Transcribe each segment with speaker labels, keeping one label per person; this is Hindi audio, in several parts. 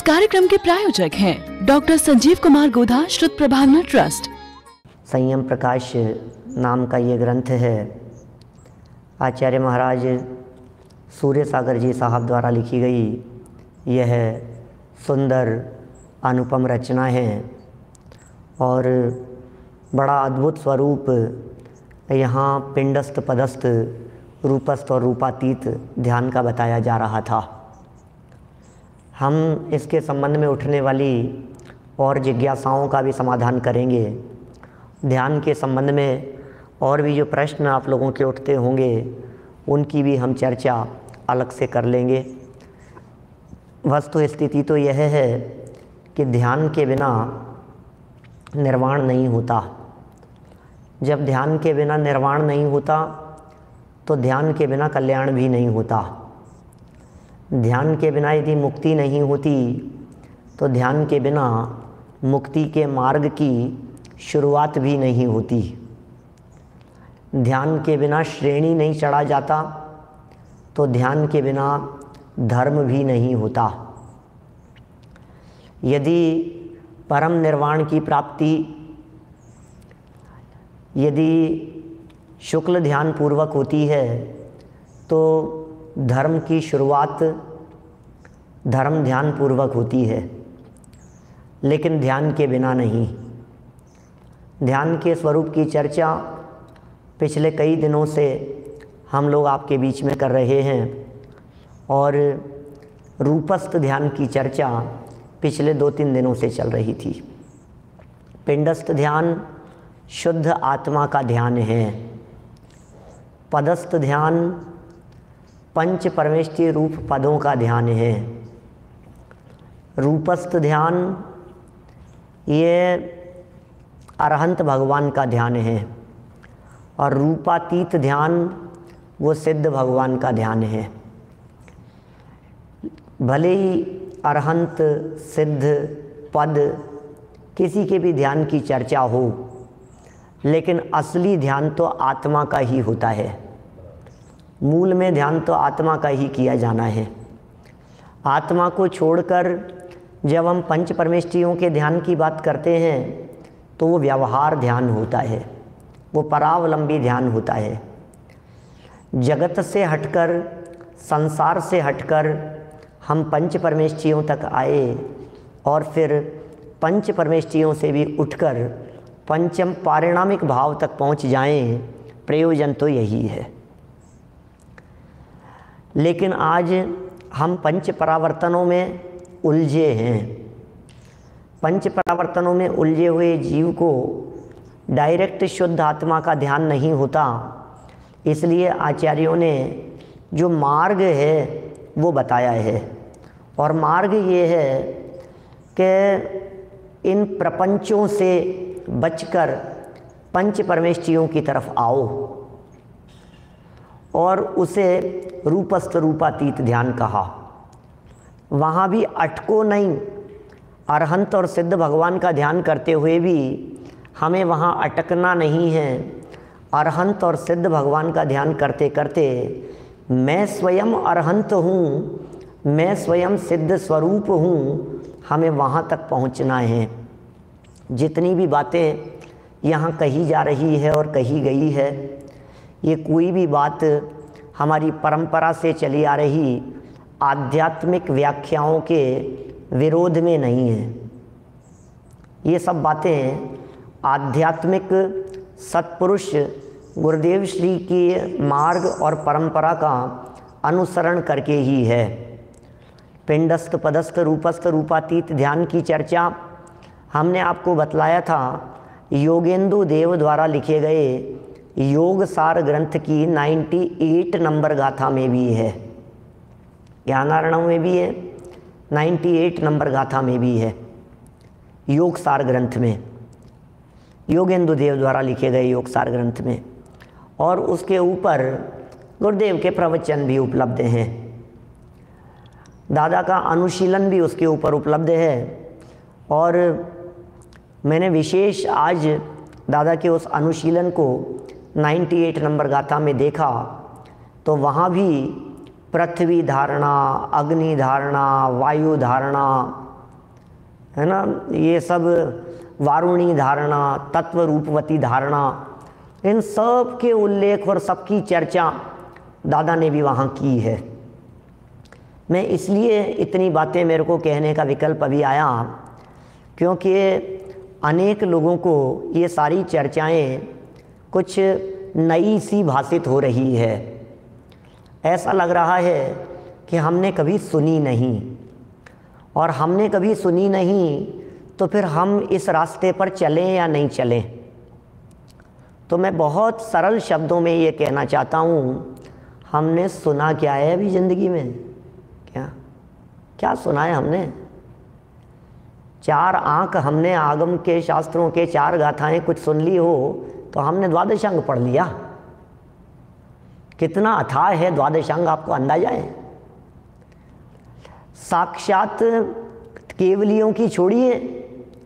Speaker 1: कार्यक्रम के प्रायोजक हैं डॉक्टर संजीव कुमार गोधा, श्रुत प्रभावना ट्रस्ट।
Speaker 2: संयम प्रकाश नाम का ये ग्रंथ है। आचार्य महाराज सूर्य सागर जी साहब द्वारा लिखी गई यह सुंदर अनुपम रचना है और बड़ा अद्भुत स्वरूप यहाँ पिंडस्थ पदस्थ रूपस्थ और रूपातीत ध्यान का बताया जा रहा था। हम इसके संबंध में उठने वाली और जिज्ञासाओं का भी समाधान करेंगे। ध्यान के संबंध में और भी जो प्रश्न आप लोगों के उठते होंगे उनकी भी हम चर्चा अलग से कर लेंगे। वस्तु स्थिति तो यह है कि ध्यान के बिना निर्वाण नहीं होता। जब ध्यान के बिना निर्वाण नहीं होता तो ध्यान के बिना कल्याण भी नहीं होता। ध्यान के बिना यदि मुक्ति नहीं होती तो ध्यान के बिना मुक्ति के मार्ग की शुरुआत भी नहीं होती। ध्यान के बिना श्रेणी नहीं चढ़ा जाता तो ध्यान के बिना धर्म भी नहीं होता। यदि परम निर्वाण की प्राप्ति यदि शुक्ल ध्यान पूर्वक होती है तो धर्म की शुरुआत धर्म ध्यान पूर्वक होती है, लेकिन ध्यान के बिना नहीं। ध्यान के स्वरूप की चर्चा पिछले कई दिनों से हम लोग आपके बीच में कर रहे हैं और रूपस्थ ध्यान की चर्चा पिछले 2-3 दिनों से चल रही थी। पिंडस्थ ध्यान शुद्ध आत्मा का ध्यान है। पदस्थ ध्यान पंच परमेष्ठीय रूप पदों का ध्यान है। रूपस्थ ध्यान ये अरहंत भगवान का ध्यान है और रूपातीत ध्यान वो सिद्ध भगवान का ध्यान है। भले ही अरहंत सिद्ध पद किसी के भी ध्यान की चर्चा हो, लेकिन असली ध्यान तो आत्मा का ही होता है। मूल में ध्यान तो आत्मा का ही किया जाना है। आत्मा को छोड़कर जब हम पंच परमेष्ठियों के ध्यान की बात करते हैं तो वो व्यवहार ध्यान होता है, वो परावलंबी ध्यान होता है। जगत से हटकर, संसार से हटकर हम पंच परमेष्ठियों तक आए और फिर पंच परमेष्ठियों से भी उठकर पंचम पारिणामिक भाव तक पहुंच जाएं, प्रयोजन तो यही है। लेकिन आज हम पंच परावर्तनों में उलझे हैं। पंच परावर्तनों में उलझे हुए जीव को डायरेक्ट शुद्ध आत्मा का ध्यान नहीं होता। इसलिए आचार्यों ने जो मार्ग है वो बताया है और मार्ग ये है कि इन प्रपंचों से बचकर पंच परमेष्ठियों की तरफ आओ और उसे रूपस्थ रूपातीत ध्यान कहा। वहाँ भी अटको नहीं। अरहंत और सिद्ध भगवान का ध्यान करते हुए भी हमें वहाँ अटकना नहीं है। अरहंत और सिद्ध भगवान का ध्यान करते करते मैं स्वयं अरहंत हूँ, मैं स्वयं सिद्ध स्वरूप हूँ, हमें वहाँ तक पहुँचना है। जितनी भी बातें यहाँ कही जा रही है और कही गई है, ये कोई भी बात हमारी परंपरा से चली आ रही आध्यात्मिक व्याख्याओं के विरोध में नहीं है। ये सब बातें आध्यात्मिक सत्पुरुष गुरुदेव श्री की मार्ग और परंपरा का अनुसरण करके ही है। पिंडस्थ पदस्थ रूपस्थ रूपातीत ध्यान की चर्चा हमने आपको बतलाया था योगेंदु देव द्वारा लिखे गए योग सार ग्रंथ की 98 नंबर गाथा में भी है, ज्ञानार्णव में भी है, 98 नंबर गाथा में भी है। योग सार ग्रंथ में, योगेंदु देव द्वारा लिखे गए योग सार ग्रंथ में, और उसके ऊपर गुरुदेव के प्रवचन भी उपलब्ध हैं। दादा का अनुशीलन भी उसके ऊपर उपलब्ध है और मैंने विशेष आज दादा के उस अनुशीलन को 98 नंबर गाथा में देखा तो वहाँ भी पृथ्वी धारणा, अग्नि धारणा, वायु धारणा, है ना, ये सब वारुणी धारणा, तत्व रूपवती धारणा, इन सब के उल्लेख और सबकी चर्चा दादा ने भी वहाँ की है। मैं इसलिए इतनी बातें मेरे को कहने का विकल्प अभी आया क्योंकि अनेक लोगों को ये सारी चर्चाएं कुछ नई सी भाषित हो रही है। ऐसा लग रहा है कि हमने कभी सुनी नहीं, और हमने कभी सुनी नहीं तो फिर हम इस रास्ते पर चलें या नहीं चलें। तो मैं बहुत सरल शब्दों में ये कहना चाहता हूँ, हमने सुना क्या है अभी ज़िंदगी में? क्या सुना है हमने? 4 आंक हमने आगम के शास्त्रों के 4 गाथाएं कुछ सुन ली हो तो हमने द्वादशांग पढ़ लिया। कितना अथाह है द्वादशांग, आपको अंदाजा है? साक्षात केवलियों की छोड़िए,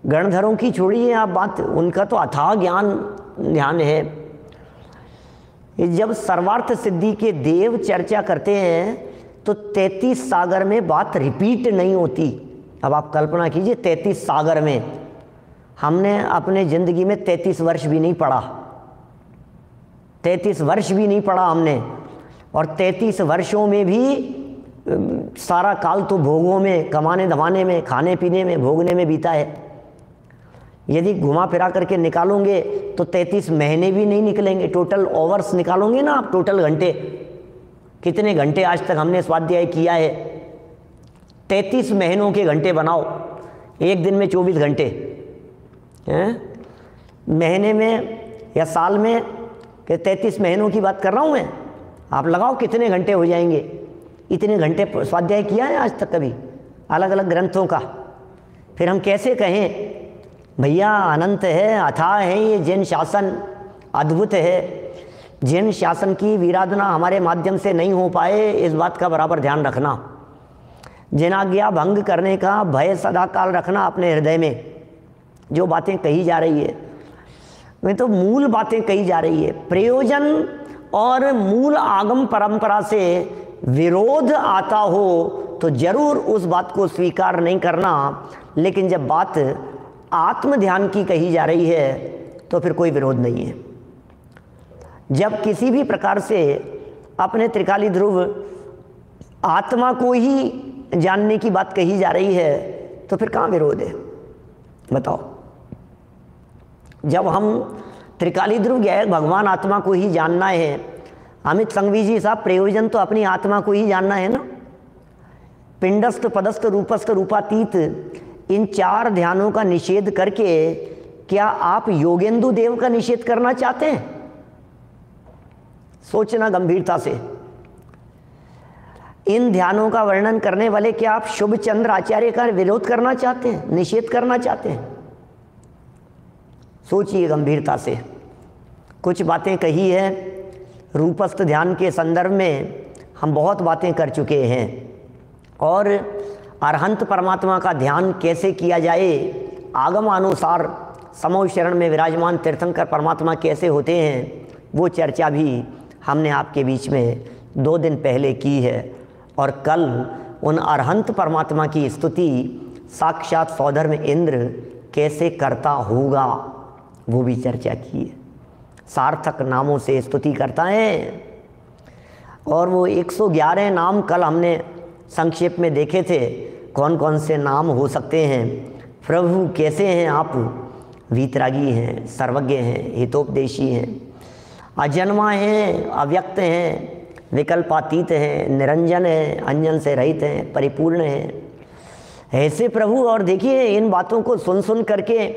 Speaker 2: गणधरों की छोड़िए आप बात, उनका तो अथाह ज्ञान ध्यान है। जब सर्वार्थ सिद्धि के देव चर्चा करते हैं तो 33 सागर में बात रिपीट नहीं होती। अब आप कल्पना कीजिए 33 सागर में, हमने अपने ज़िंदगी में 33 वर्ष भी नहीं पढ़ा, 33 वर्ष भी नहीं पढ़ा हमने, और 33 वर्षों में भी सारा काल तो भोगों में, कमाने धमाने में, खाने पीने में, भोगने में बीता है। यदि घुमा फिरा करके निकालोगे तो 33 महीने भी नहीं निकलेंगे। टोटल ओवर्स निकालोगे ना आप, टोटल घंटे, कितने घंटे आज तक हमने स्वाध्याय किया है? 33 महीनों के घंटे बनाओ, एक दिन में 24 घंटे हैं, महीने में या साल में, कि 33 महीनों की बात कर रहा हूँ मैं। आप लगाओ कितने घंटे हो जाएंगे। इतने घंटे स्वाध्याय किया है आज तक कभी अलग अलग ग्रंथों का? फिर हम कैसे कहें भैया अनंत है, अथाह है ये जैन शासन, अद्भुत है। जैन शासन की विराधना हमारे माध्यम से नहीं हो पाए, इस बात का बराबर ध्यान रखना। जैनाज्ञा भंग करने का भय सदा काल रखना अपने हृदय में। जो बातें कही जा रही है वे तो मूल बातें कही जा रही है। प्रयोजन और मूल आगम परंपरा से विरोध आता हो तो जरूर उस बात को स्वीकार नहीं करना, लेकिन जब बात आत्म ध्यान की कही जा रही है तो फिर कोई विरोध नहीं है। जब किसी भी प्रकार से अपने त्रिकाली ध्रुव आत्मा को ही जानने की बात कही जा रही है तो फिर कहाँ विरोध है बताओ? जब हम त्रिकाली ध्रुव गए भगवान आत्मा को ही जानना है, अमित संघवी जी साहब, प्रयोजन तो अपनी आत्मा को ही जानना है ना। पिंडस्थ पदस्थ रूपस्थ रूपातीत, इन 4 ध्यानों का निषेध करके क्या आप योगेंदु देव का निषेध करना चाहते हैं? सोचना गंभीरता से। इन ध्यानों का वर्णन करने वाले क्या आप शुभ चंद्र आचार्य का विरोध करना चाहते हैं, निषेध करना चाहते हैं? सोचिए गंभीरता से। कुछ बातें कही है रूपस्थ ध्यान के संदर्भ में, हम बहुत बातें कर चुके हैं, और अरहंत परमात्मा का ध्यान कैसे किया जाए, आगमानुसार समो शरण में विराजमान तीर्थंकर परमात्मा कैसे होते हैं, वो चर्चा भी हमने आपके बीच में 2 दिन पहले की है। और कल उन अरहंत परमात्मा की स्तुति साक्षात सौधर्म इंद्र कैसे करता होगा वो भी चर्चा की है। सार्थक नामों से स्तुति करता है, और वो 111 नाम कल हमने संक्षेप में देखे थे, कौन कौन से नाम हो सकते हैं। प्रभु कैसे हैं आप? वीतरागी हैं, सर्वज्ञ हैं, हितोपदेशी हैं, अजन्मा हैं, अव्यक्त हैं, विकल्पातीत हैं, निरंजन हैं, अंजन से रहित हैं, परिपूर्ण हैं, ऐसे प्रभु। और देखिए इन बातों को सुन सुन करके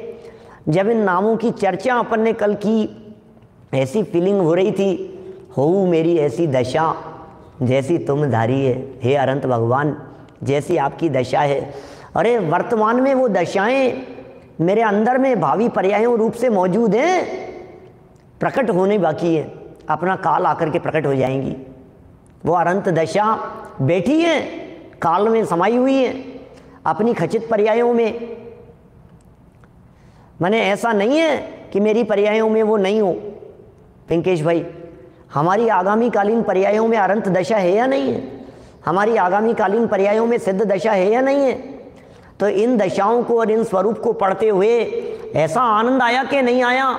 Speaker 2: जब इन नामों की चर्चा अपन ने कल की, ऐसी फीलिंग हो रही थी, हो मेरी ऐसी दशा जैसी तुम धारी है, हे अनंत भगवान जैसी आपकी दशा है। अरे वर्तमान में वो दशाएं मेरे अंदर में भावी पर्यायों रूप से मौजूद हैं, प्रकट होने बाकी है, अपना काल आकर के प्रकट हो जाएंगी। वो अनंत दशा बैठी है, काल में समाई हुई है, अपनी खचित पर्यायों में। माने ऐसा नहीं है कि मेरी पर्यायों में वो नहीं हो। पिंकेश भाई, हमारी आगामी कालीन पर्यायों में अनंत दशा है या नहीं है? हमारी आगामी कालीन पर्यायों में सिद्ध दशा है या नहीं है? तो इन दशाओं को और इन स्वरूप को पढ़ते हुए ऐसा आनंद आया कि नहीं आया,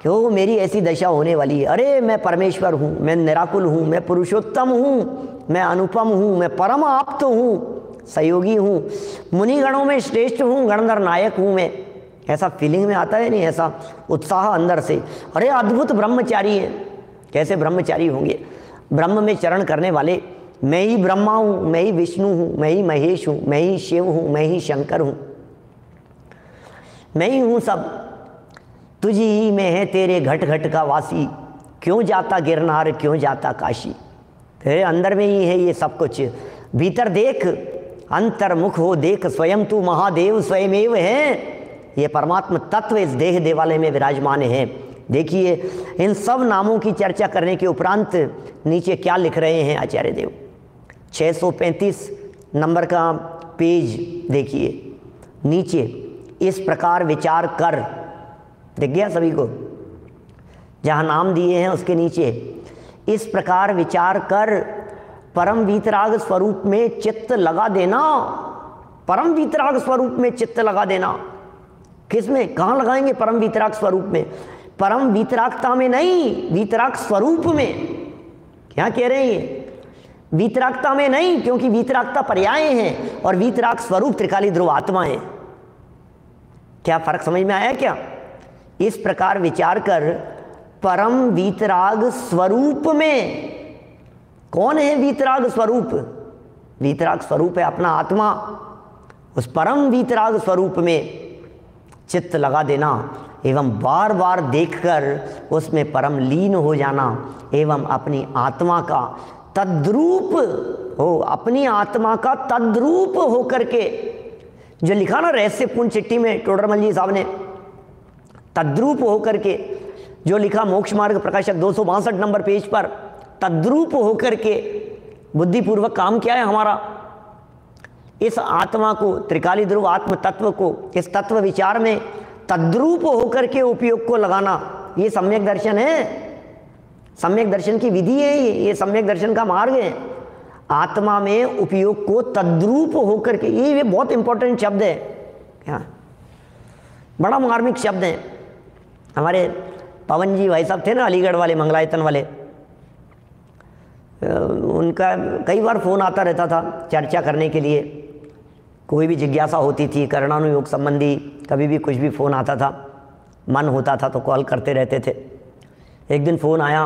Speaker 2: क्यों मेरी ऐसी दशा होने वाली है। अरे मैं परमेश्वर हूँ, मैं निराकुल हूँ, मैं पुरुषोत्तम हूँ, मैं अनुपम हूँ, मैं परम आप्त हूँ, सहयोगी हूँ, मुनिगणों में श्रेष्ठ हूँ, गणधर नायक हूँ मैं। ऐसा फीलिंग में आता है नहीं, ऐसा उत्साह अंदर से। अरे अद्भुत ब्रह्मचारी है, कैसे ब्रह्मचारी होंगे, ब्रह्म में चरण करने वाले। मैं ही ब्रह्मा हूँ, मैं ही विष्णु हूँ, मैं ही महेश हूँ, मैं ही शिव हूँ, मैं ही शंकर हूँ, मैं ही हूँ सब। तुझी ही में है तेरे घट घट का वासी, क्यों जाता गिरनार क्यों जाता काशी। तेरे अंदर में ही है ये सब कुछ। भीतर देख, अंतर्मुख हो देख, स्वयं तू महादेव स्वयमेव है। ये परमात्मा तत्व इस देह देवालय में विराजमान है। देखिए इन सब नामों की चर्चा करने के उपरांत नीचे क्या लिख रहे हैं आचार्य देव। 635 नंबर का पेज देखिए, नीचे इस प्रकार विचार कर, दिख गया सभी को, जहाँ नाम दिए हैं उसके नीचे, इस प्रकार विचार कर परम वीतराग स्वरूप में चित्त लगा देना। परम वीतराग स्वरूप में चित्त लगा देना। किस में, कहाँ लगाएंगे? परम वीतराग स्वरूप में। परम वीतरागता में नहीं, वीतराग स्वरूप में। क्या कह रहे हैं ये? वीतरागता में नहीं, क्योंकि वीतरागता पर्याय हैं और वीतराग स्वरूप त्रिकाली ध्रुव आत्मा है। क्या फर्क समझ में आया क्या? इस प्रकार विचार कर परम वीतराग स्वरूप में। कौन है वीतराग स्वरूप? वीतराग स्वरूप है अपना आत्मा। उस परम वीतराग स्वरूप में चित्त लगा देना एवं बार बार देखकर उसमें परम लीन हो जाना एवं अपनी आत्मा का तद्रूप हो, अपनी आत्मा का तद्रूप हो करके, जो लिखा ना रहस्यपूर्ण चिट्ठी में टोडरमल जी साहब ने, तद्रूप हो करके जो लिखा मोक्ष मार्ग प्रकाशक 262 नंबर पेज पर, तद्रूप हो करके बुद्धिपूर्वक काम किया है हमारा। इस आत्मा को, त्रिकाली ध्रुव आत्म तत्व को, इस तत्व विचार में तद्रूप होकर के उपयोग को लगाना, ये सम्यक दर्शन है। सम्यक दर्शन की विधि है ये सम्यक दर्शन का मार्ग है। आत्मा में उपयोग को तद्रूप होकर के, ये बहुत इंपॉर्टेंट शब्द है, क्या बड़ा मार्मिक शब्द है। हमारे पवन जी भाई साहब थे ना, अलीगढ़ वाले, मंगलायतन वाले, उनका कई बार फ़ोन आता रहता था चर्चा करने के लिए। कोई भी जिज्ञासा होती थी करणानुयोग संबंधी, कभी भी कुछ भी फ़ोन आता था, मन होता था तो कॉल करते रहते थे। एक दिन फ़ोन आया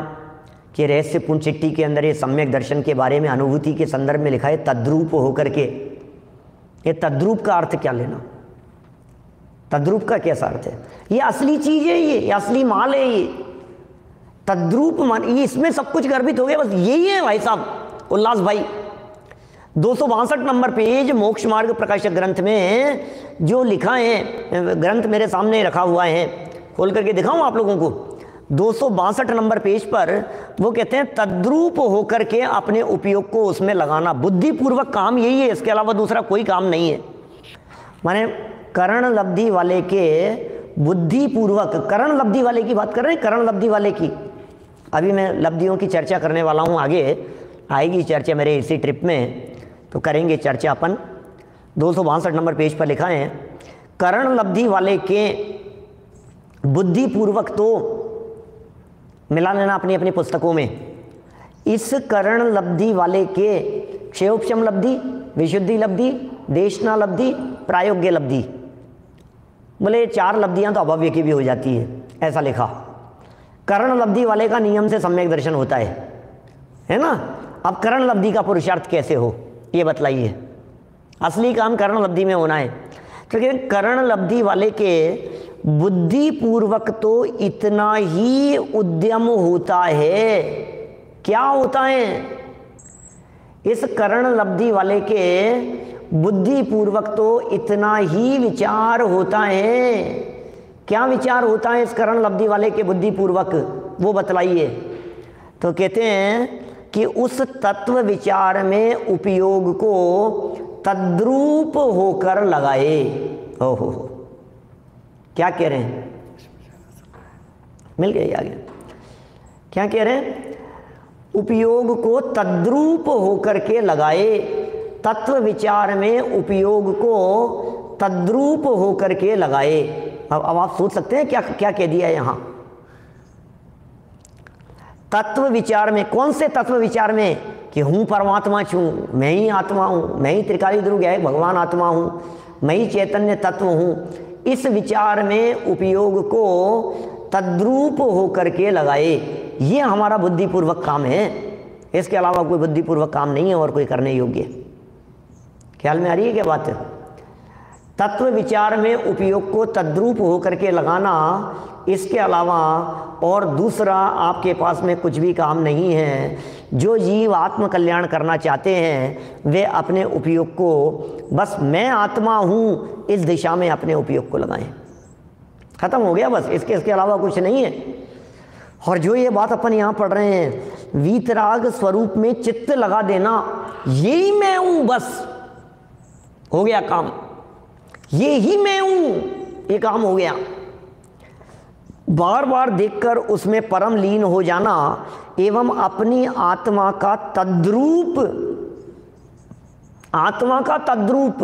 Speaker 2: कि रहस्यपूर्ण चिट्ठी के अंदर ये सम्यक दर्शन के बारे में अनुभूति के संदर्भ में लिखा है तद्रूप होकर के। ये तद्रूप का अर्थ क्या लेना? तद्रूप का कैसा अर्थ है? ये असली चीज़ है, ये असली माल है। ये तद्रूप मान, ये इसमें सब कुछ गर्भित हो गया, बस यही है भाई साहब उल्लास भाई। 262 नंबर पेज मोक्ष मार्ग प्रकाशक ग्रंथ में जो लिखा है, ग्रंथ मेरे सामने रखा हुआ है, खोल करके दिखाऊं आप लोगों को। 262 नंबर पेज पर वो कहते हैं तद्रूप होकर के अपने उपयोग को उसमें लगाना। बुद्धिपूर्वक काम यही है, इसके अलावा दूसरा कोई काम नहीं है। माने करण लब्धि वाले के बुद्धिपूर्वक, करण लब्धि वाले की बात कर रहे हैं, करण लब्धि वाले की। अभी मैं लब्धियों की चर्चा करने वाला हूँ, आगे आएगी चर्चा मेरे इसी ट्रिप में, तो करेंगे चर्चा अपन। 262 नंबर पेज पर लिखा है करण लब्धि वाले के बुद्धिपूर्वक, तो मिला लेना अपनी अपनी पुस्तकों में। इस करण लब्धि वाले के क्षेयोपशम लब्धि, विशुद्धि लब्धि, देशना लब्धि, प्रायोग्य लब्धि, बोले 4 लब्धियां तो अभव्य की भी हो जाती है, ऐसा लिखा। करण लब्धि वाले का नियम से सम्यक दर्शन होता है ना। अब करण लब्धि का पुरुषार्थ कैसे हो ये बतलाइए। असली काम करण लब्धि में होना है, क्योंकि करण लब्धि वाले के बुद्धिपूर्वक तो इतना ही उद्यम होता है। क्या होता है? इस करण लब्धि वाले के बुद्धिपूर्वक तो इतना ही विचार होता है। क्या विचार होता है इस करण लब्धि वाले के बुद्धिपूर्वक, वो बतलाइए। तो कहते हैं कि उस तत्व विचार में उपयोग को तद्रूप होकर लगाए। ओहो, क्या कह रहे हैं? मिल गया आगे। क्या कह रहे हैं? उपयोग को तद्रूप होकर के लगाए। तत्व विचार में उपयोग को तद्रूप होकर के लगाए। अब आप सोच सकते हैं क्या क्या कह दिया है यहाँ। तत्व विचार में, कौन से तत्व विचार में? कि हूँ परमात्मा छूँ, मैं ही आत्मा हूँ, मैं ही त्रिकाली ध्रुव है भगवान आत्मा हूँ, मैं ही चैतन्य तत्व हूँ। इस विचार में उपयोग को तद्रूप होकर के लगाए, ये हमारा बुद्धिपूर्वक काम है। इसके अलावा कोई बुद्धिपूर्वक काम नहीं है और कोई करने योग्य। ख्याल में आ रही है क्या बात? तत्व विचार में उपयोग को तद्रूप होकर के लगाना, इसके अलावा और दूसरा आपके पास में कुछ भी काम नहीं है। जो जीव आत्म कल्याण करना चाहते हैं वे अपने उपयोग को बस मैं आत्मा हूँ इस दिशा में अपने उपयोग को लगाएं। खत्म हो गया बस, इसके अलावा कुछ नहीं है। और जो ये बात अपन यहाँ पढ़ रहे हैं, वीतराग स्वरूप में चित्त लगा देना, यही मैं हूँ, बस हो गया काम। ये ही मैं हूँ, ये काम हो गया। बार बार देखकर उसमें परम लीन हो जाना एवं अपनी आत्मा का तद्रूप, आत्मा का तद्रूप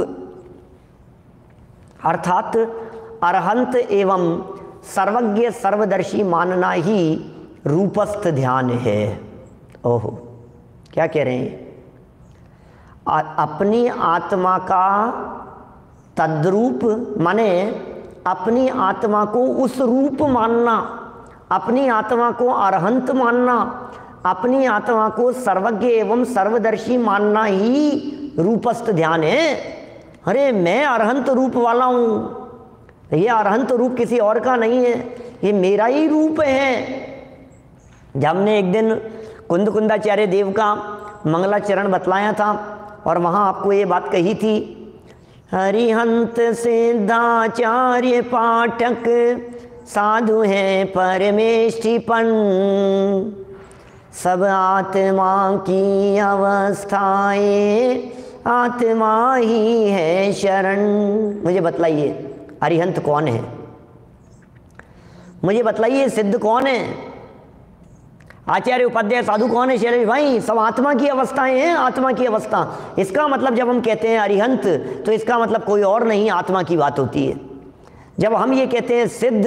Speaker 2: अर्थात अरहंत एवं सर्वज्ञ सर्वदर्शी मानना ही रूपस्थ ध्यान है। ओहो, क्या कह रहे हैं? अपनी आत्मा का तद्रूप माने अपनी आत्मा को उस रूप मानना, अपनी आत्मा को अरहंत मानना, अपनी आत्मा को सर्वज्ञ एवं सर्वदर्शी मानना ही रूपस्थ ध्यान है। अरे मैं अरहंत रूप वाला हूँ, ये अरहंत रूप किसी और का नहीं है, ये मेरा ही रूप है। जब हमने एक दिन कुंदकुंदाचार्य देव का मंगलाचरण बतलाया था और वहाँ आपको ये बात कही थी, हरिहंत सिद्धाचार्य पाठक साधु हैं परमेष्ठिपन, सब आत्मा की अवस्थाएं आत्मा ही है शरण। मुझे बतलाइए अरिहंत कौन है? मुझे बतलाइए सिद्ध कौन है? आचार्य उपाध्याय साधु कौन है? शैलेश भाई, सब आत्मा की अवस्थाएं हैं, आत्मा की अवस्था। इसका मतलब जब हम कहते हैं अरिहंत तो इसका मतलब कोई और नहीं, आत्मा की बात होती है। जब हम ये कहते हैं सिद्ध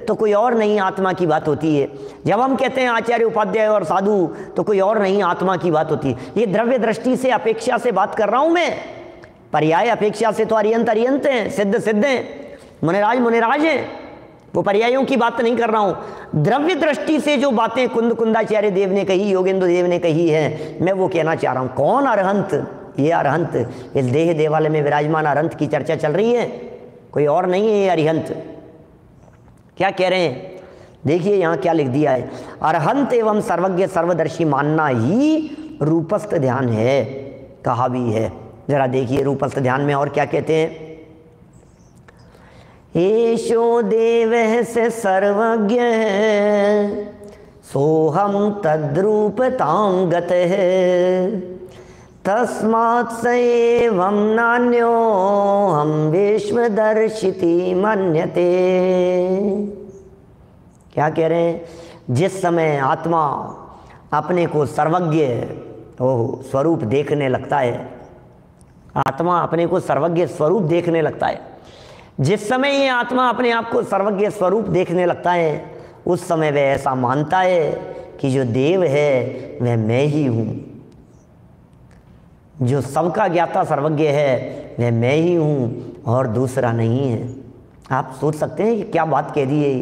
Speaker 2: तो कोई और नहीं, आत्मा की बात होती है। जब हम कहते हैं आचार्य उपाध्याय और साधु तो कोई और नहीं, आत्मा की बात होती है। ये द्रव्य दृष्टि से अपेक्षा से बात कर रहा हूं मैं, पर्याय अपेक्षा से तो अरिहंत अरिहंत हैं, सिद्ध सिद्ध हैं, मुनिराज मुनिराज हैं, वो पर्यायों की बात नहीं कर रहा हूं। द्रव्य दृष्टि से जो बातें कुंदाचार्य देव ने कही, योगेंद्र देव ने कही है, मैं वो कहना चाह रहा हूं। कौन अरहंत? ये अरहंत, इस देह देवालय में विराजमान अरहंत की चर्चा चल रही है, कोई और नहीं है ये अरिहंत। क्या कह रहे हैं? देखिए यहाँ क्या लिख दिया है, अरहंत एवं सर्वज्ञ सर्वदर्शी मानना ही रूपस्थ ध्यान है, कहा भी है। जरा देखिए रूपस्थ ध्यान में और क्या कहते हैं। एशो देव से सर्वज्ञ है, सोहम तद्रूपतां गतः, तस्मात् स एवं नान्यो हम विश्वदर्शिति मन्यते। क्या कह रहे हैं? जिस समय आत्मा अपने को सर्वज्ञ स्वरूप देखने लगता है, आत्मा अपने को सर्वज्ञ स्वरूप देखने लगता है, जिस समय ये आत्मा अपने आप को सर्वज्ञ स्वरूप देखने लगता है, उस समय वह ऐसा मानता है कि जो देव है वह मैं ही हूँ, जो सबका ज्ञाता सर्वज्ञ है वह मैं ही हूँ और दूसरा नहीं है। आप सोच सकते हैं कि क्या बात कह दी है,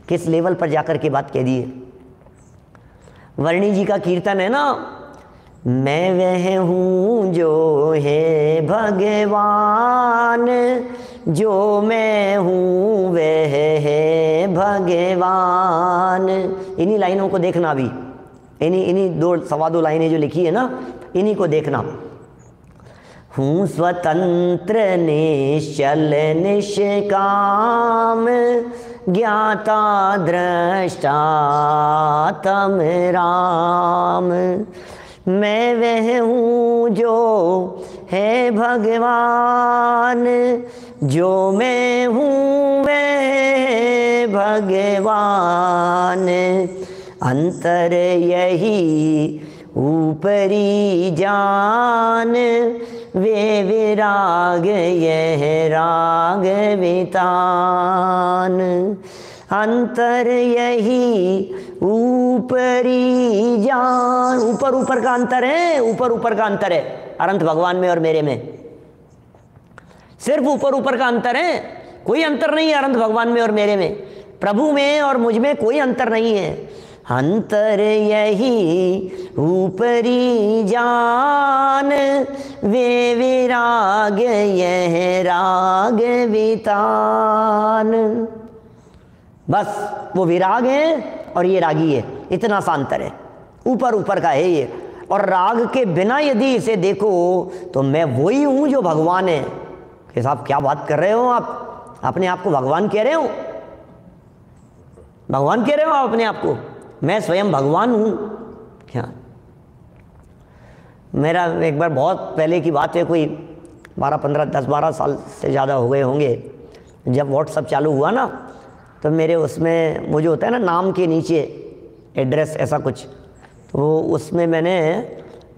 Speaker 2: किस लेवल पर जाकर के बात कह दी है। वर्णी जी का कीर्तन है ना, मैं वह हूँ जो है भगवान, जो मैं हूँ वह है भगवान। इन्हीं लाइनों को देखना, अभी इन्हीं दो सवा दो लाइनें जो लिखी है ना, इन्हीं को देखना। हूँ स्वतंत्र निश्चल निष्काम, ज्ञाता दृष्टा तम राम। मैं वह हूँ जो है भगवान, जो मैं हूँ वह भगवान। अंतर यही ऊपरी जान वे विराग यह राग वितान। अंतर यही ऊपरी जान, ऊपर ऊपर का अंतर है, ऊपर ऊपर का अंतर है अनंत भगवान में और मेरे में, सिर्फ ऊपर ऊपर का अंतर है, कोई अंतर नहीं है अनंत भगवान में और मेरे में, प्रभु में और मुझ में कोई अंतर नहीं है। अंतर यही ऊपरी जान वे विराग यह राग वितान। बस वो विराग है और ये रागी है, इतना सा अंतर है, ऊपर ऊपर का है ये। और राग के बिना यदि इसे देखो तो मैं वही हूं जो भगवान है। कि साहब क्या बात कर रहे हो आप, अपने आप को भगवान कह रहे हो, भगवान कह रहे हो आप अपने आप को? मैं स्वयं भगवान हूं क्या? मेरा एक बार बहुत पहले की बात है, कोई 10-12 साल से ज़्यादा हो गए होंगे, जब व्हाट्सएप चालू हुआ ना, तो मेरे उसमें वो जो होता है ना नाम के नीचे एड्रेस ऐसा कुछ, तो वो उसमें मैंने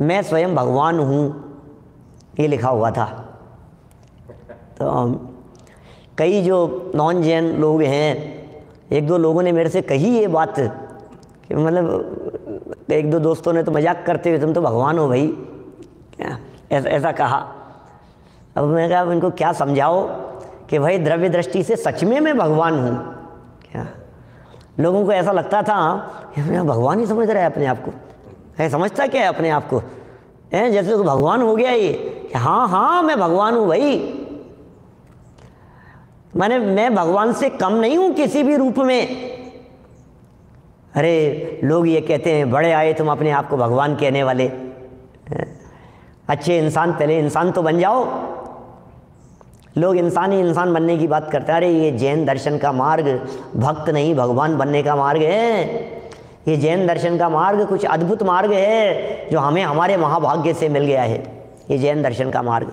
Speaker 2: मैं स्वयं भगवान हूँ ये लिखा हुआ था। तो कई जो नॉन जैन लोग हैं, 1-2 लोगों ने मेरे से कही ये बात कि मतलब 1-2 दोस्तों ने तो मजाक करते हुए तुम तो भगवान हो भाई, क्या ऐसा कहा। अब मैंने कहा इनको क्या समझाओ कि भाई द्रव्य दृष्टि से सच में मैं भगवान हूँ क्या? लोगों को ऐसा लगता था कि मैं भगवान ही समझ रहा है अपने आप को, है समझता क्या है अपने आप को, है जैसे तो भगवान हो गया ये। हाँ हाँ मैं भगवान हूँ भाई, मैं भगवान से कम नहीं हूँ किसी भी रूप में। अरे लोग ये कहते हैं बड़े आए तुम अपने आप को भगवान कहने वाले, अच्छे इंसान, पहले इंसान तो बन जाओ। लोग इंसान ही इंसान बनने की बात करते हैं। अरे ये जैन दर्शन का मार्ग भक्त नहीं भगवान बनने का मार्ग है। ये जैन दर्शन का मार्ग कुछ अद्भुत मार्ग है जो हमें हमारे महाभाग्य से मिल गया है। ये जैन दर्शन का मार्ग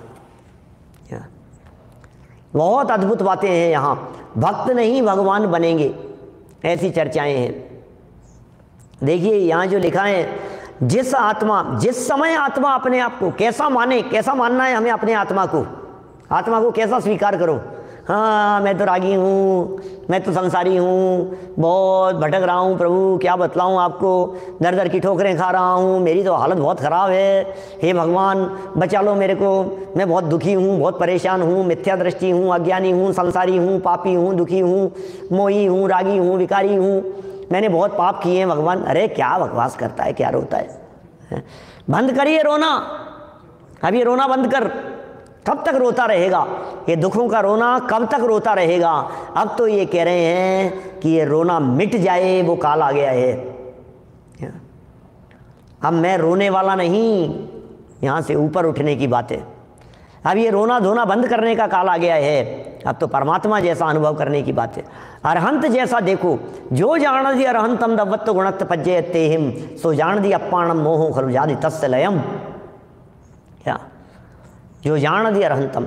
Speaker 2: बहुत अद्भुत बातें हैं यहाँ। भक्त नहीं भगवान बनेंगे, ऐसी चर्चाएं हैं। देखिए यहाँ जो लिखा है, जिस समय आत्मा अपने आप को कैसा माने, कैसा मानना है हमें अपने आत्मा को कैसा स्वीकार करो। हाँ मैं तो रागी हूँ, मैं तो संसारी हूँ, बहुत भटक रहा हूँ प्रभु, क्या बतलाऊँ आपको, दर दर की ठोकरें खा रहा हूँ, मेरी तो हालत बहुत ख़राब है, हे भगवान बचा लो मेरे को, मैं बहुत दुखी हूँ, बहुत परेशान हूँ, मिथ्या दृष्टि हूँ, अज्ञानी हूँ, संसारी हूँ, पापी हूँ, दुखी हूँ, मोही हूँ, रागी हूँ, विकारी हूँ, मैंने बहुत पाप किए हैं भगवान। अरे क्या बकवास करता है, क्या रोता है? बंद करिए रोना, अब ये रोना बंद कर। कब तक रोता रहेगा ये दुखों का रोना, कब तक रोता रहेगा? अब तो ये कह रहे हैं कि ये रोना मिट जाए, वो काल आ गया है। अब मैं रोने वाला नहीं, यहाँ से ऊपर उठने की बात है। अब ये रोना धोना बंद करने का काल आ गया है। अब तो परमात्मा जैसा अनुभव करने की बात है। अरहंत जैसा देखो, जो जान दी अरहंतम दवत्त गुणत पज्जयते हिम, सो जान दी अप्पाणम मोहो खलु जाति तस्य लयम। क्या? जो जान दी अरहंतम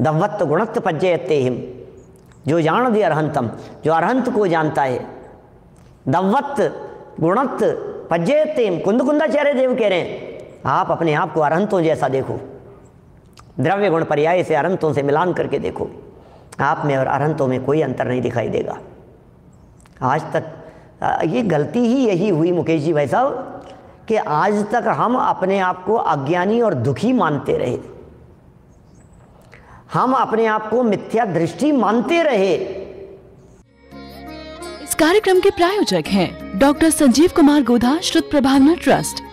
Speaker 2: दवत्त गुणत पज्जयते हिम, जो जान दी अरहंतम, जो अरहंत को जानता है, दवत्त गुणत पज्जयते हिम, कुंदकुंदाचार्य देव कह रहे हैं आप अपने आप को अरहंतों जैसा देखो। द्रव्य गुण पर्याय से अरहंतों से मिलान करके देखो, आप में और अरहंतों में कोई अंतर नहीं दिखाई देगा। आज तक ये गलती ही यही हुई मुकेश जी भाई साहब कि आज तक हम अपने आप को अज्ञानी और दुखी मानते रहे, हम अपने आप को मिथ्या दृष्टि मानते रहे।
Speaker 1: इस कार्यक्रम के प्रायोजक हैं डॉक्टर संजीव कुमार गोधा, श्रुत प्रभावना ट्रस्ट।